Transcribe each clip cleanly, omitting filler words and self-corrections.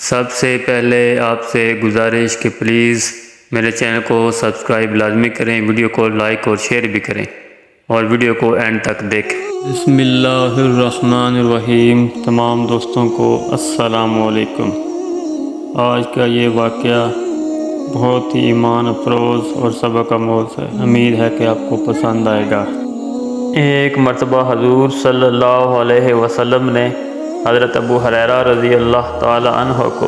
سب سے پہلے آپ سے گزارش کہ پلیز میرے چینل کو سبسکرائب لازمی کریں، ویڈیو کو لائک اور شیئر بھی کریں اور ویڈیو کو اینڈ تک دیکھیں۔ بسم اللہ الرحمن الرحیم۔ تمام دوستوں کو السلام علیکم۔ آج کا یہ واقعہ بہت ہی ایمان افروز اور سبق آموز ہے، امید ہے کہ آپ کو پسند آئے گا۔ ایک مرتبہ حضور صلی اللہ علیہ وسلم نے حضرت ابو ہریرہ رضی اللہ تعالی عنہ کو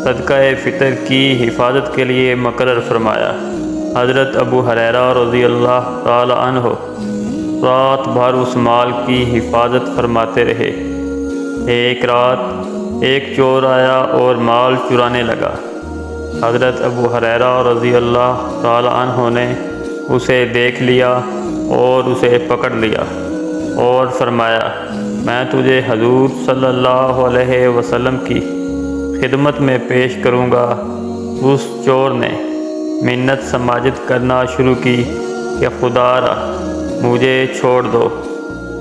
صدقہ فطر کی حفاظت کے لیے مقرر فرمایا۔ حضرت ابو ہریرہ رضی اللہ تعالی عنہ رات بھر اس مال کی حفاظت فرماتے رہے۔ ایک رات ایک چور آیا اور مال چرانے لگا۔ حضرت ابو ہریرہ رضی اللہ تعالی عنہ نے اسے دیکھ لیا اور اسے پکڑ لیا اور فرمایا، میں تجھے حضور صلی اللہ علیہ وسلم کی خدمت میں پیش کروں گا۔ اس چور نے منت سماجت کرنا شروع کی کہ خدا را مجھے چھوڑ دو،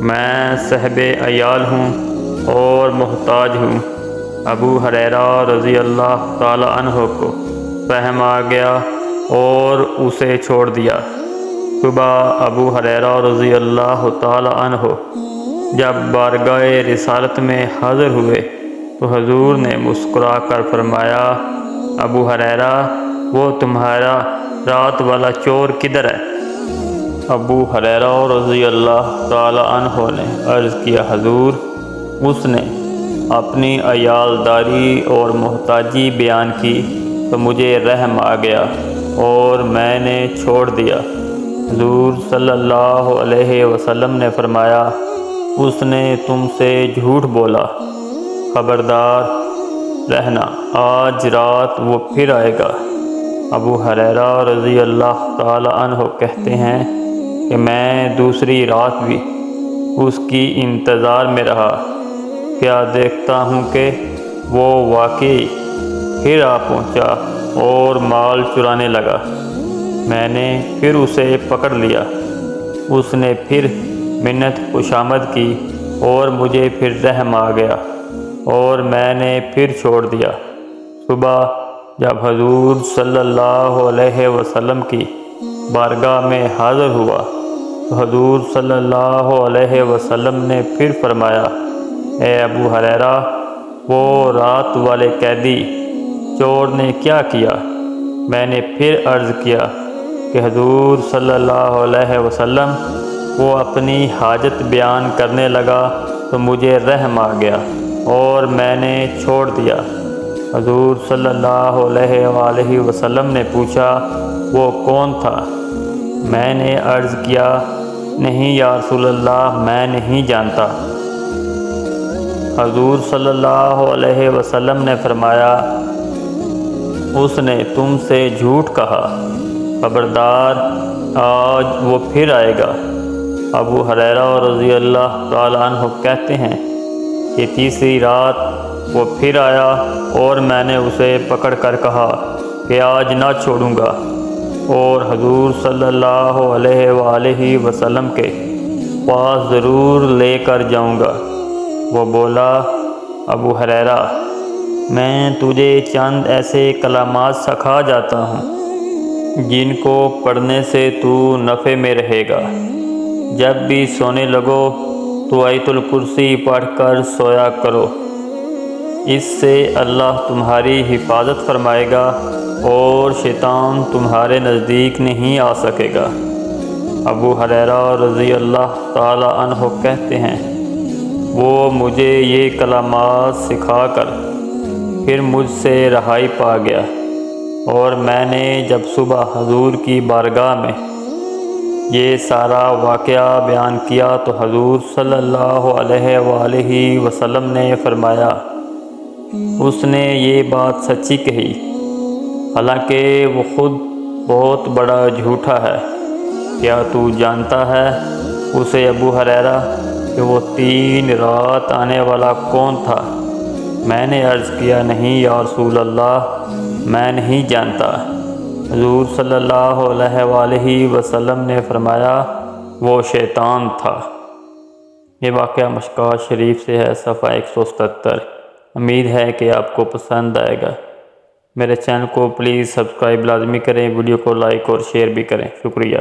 میں صاحب عیال ہوں اور محتاج ہوں۔ ابو ہریرہ رضی اللہ تعالی عنہ کو رحم آ گیا اور اسے چھوڑ دیا۔ صبح ابو ہریرہ رضی اللہ تعالی عنہ جب بارگاہ رسالت میں حاضر ہوئے تو حضور نے مسکرا کر فرمایا، ابو ہریرہ وہ تمہارا رات والا چور کدھر ہے؟ ابو ہریرہ رضی اللہ تعالی عنہ نے عرض کیا، حضور اس نے اپنی عیالداری اور محتاجی بیان کی تو مجھے رحم آ گیا اور میں نے چھوڑ دیا۔ حضور صلی اللہ علیہ وسلم نے فرمایا، اس نے تم سے جھوٹ بولا، خبردار رہنا، آج رات وہ پھر آئے گا۔ ابو ہریرہ رضی اللہ تعالی عنہ کہتے ہیں کہ میں دوسری رات بھی اس کی انتظار میں رہا، کیا دیکھتا ہوں کہ وہ واقعی پھر آ پہنچا اور مال چرانے لگا۔ میں نے پھر اسے پکڑ لیا، اس نے پھر منت خوشامد کی اور مجھے پھر رحم آ گیا اور میں نے پھر چھوڑ دیا۔ صبح جب حضور صلی اللہ علیہ وسلم کی بارگاہ میں حاضر ہوا تو حضور صلی اللہ علیہ وسلم نے پھر فرمایا، اے ابو ہریرہ وہ رات والے قیدی چور نے کیا کیا؟ میں نے پھر عرض کیا کہ حضور صلی اللہ علیہ وسلم وہ اپنی حاجت بیان کرنے لگا تو مجھے رحم آ گیا اور میں نے چھوڑ دیا۔ حضور صلی اللہ علیہ وآلہ وسلم نے پوچھا، وہ کون تھا؟ میں نے عرض کیا، نہیں یا رسول اللہ میں نہیں جانتا۔ حضور صلی اللہ علیہ وسلم نے فرمایا، اس نے تم سے جھوٹ کہا، خبردار آج وہ پھر آئے گا۔ ابو ہریرہ رضی اللہ تعالی عنہ کہتے ہیں کہ تیسری رات وہ پھر آیا اور میں نے اسے پکڑ کر کہا کہ آج نہ چھوڑوں گا اور حضور صلی اللہ علیہ وآلہ وسلم کے پاس ضرور لے کر جاؤں گا۔ وہ بولا، ابو ہریرہ میں تجھے چند ایسے کلمات سکھا جاتا ہوں جن کو پڑھنے سے تو نفع میں رہے گا۔ جب بھی سونے لگو تو آیت الکرسی پڑھ کر سویا کرو، اس سے اللہ تمہاری حفاظت فرمائے گا اور شیطان تمہارے نزدیک نہیں آ سکے گا۔ ابو ہریرہ رضی اللہ تعالی عنہ کہتے ہیں، وہ مجھے یہ کلمات سکھا کر پھر مجھ سے رہائی پا گیا، اور میں نے جب صبح حضور کی بارگاہ میں یہ سارا واقعہ بیان کیا تو حضور صلی اللہ علیہ وآلہ وسلم نے فرمایا، اس نے یہ بات سچی کہی، حالانکہ وہ خود بہت بڑا جھوٹا ہے۔ کیا تو جانتا ہے اسے ابو ہریرہ کہ وہ 3 رات آنے والا کون تھا؟ میں نے عرض کیا، نہیں یا رسول اللہ میں نہیں جانتا۔ حضور صلی اللہ علیہ وآلہ وسلم نے فرمایا، وہ شیطان تھا۔ یہ واقعہ مشکوٰۃ شریف سے ہے، صفحہ 177۔ امید ہے کہ آپ کو پسند آئے گا۔ میرے چینل کو پلیز سبسکرائب لازمی کریں، ویڈیو کو لائک اور شیئر بھی کریں۔ شکریہ۔